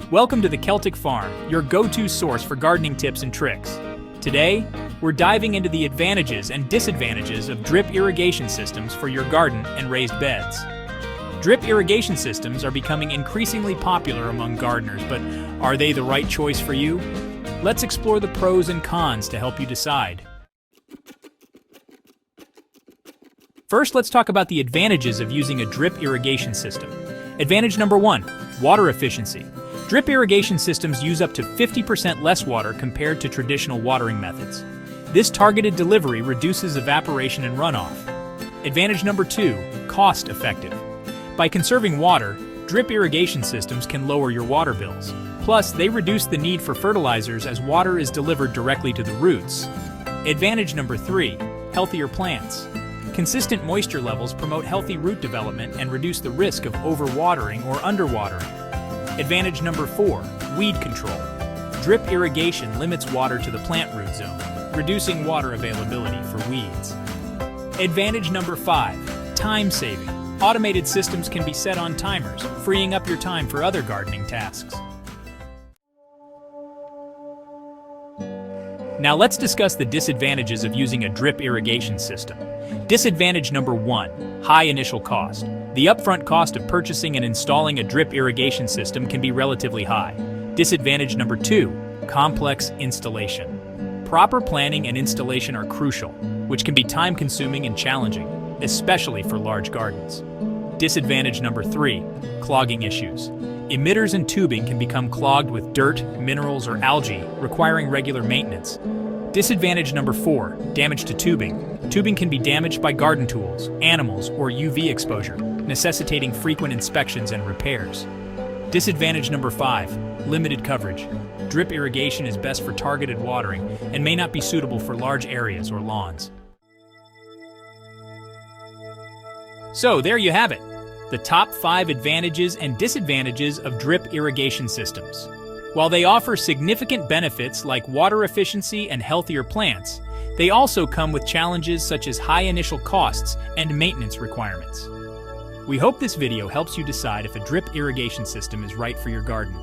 Welcome to the Celtic Farm, your go-to source for gardening tips and tricks. Today, we're diving into the advantages and disadvantages of drip irrigation systems for your garden and raised beds. Drip irrigation systems are becoming increasingly popular among gardeners, but are they the right choice for you? Let's explore the pros and cons to help you decide. First, let's talk about the advantages of using a drip irrigation system. Advantage number 1, water efficiency. Drip irrigation systems use up to 50% less water compared to traditional watering methods. This targeted delivery reduces evaporation and runoff. Advantage number 2, cost effective. By conserving water, drip irrigation systems can lower your water bills. Plus, they reduce the need for fertilizers as water is delivered directly to the roots. Advantage number 3, healthier plants. Consistent moisture levels promote healthy root development and reduce the risk of overwatering or underwatering. Advantage number 4, weed control. Drip irrigation limits water to the plant root zone, reducing water availability for weeds. Advantage number 5, time saving. Automated systems can be set on timers, freeing up your time for other gardening tasks. Now let's discuss the disadvantages of using a drip irrigation system. Disadvantage number 1, high initial cost. The upfront cost of purchasing and installing a drip irrigation system can be relatively high. Disadvantage number 2, complex installation. Proper planning and installation are crucial, which can be time-consuming and challenging, especially for large gardens. Disadvantage number 3, clogging issues. Emitters and tubing can become clogged with dirt, minerals, or algae, requiring regular maintenance. Disadvantage number 4, damage to tubing. Tubing can be damaged by garden tools, animals, or UV exposure, necessitating frequent inspections and repairs. Disadvantage number 5, limited coverage. Drip irrigation is best for targeted watering and may not be suitable for large areas or lawns. So there you have it, the top 5 advantages and disadvantages of drip irrigation systems. While they offer significant benefits like water efficiency and healthier plants, they also come with challenges such as high initial costs and maintenance requirements. We hope this video helps you decide if a drip irrigation system is right for your garden.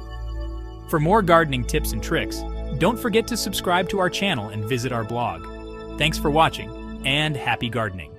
For more gardening tips and tricks, don't forget to subscribe to our channel and visit our blog. Thanks for watching, and happy gardening!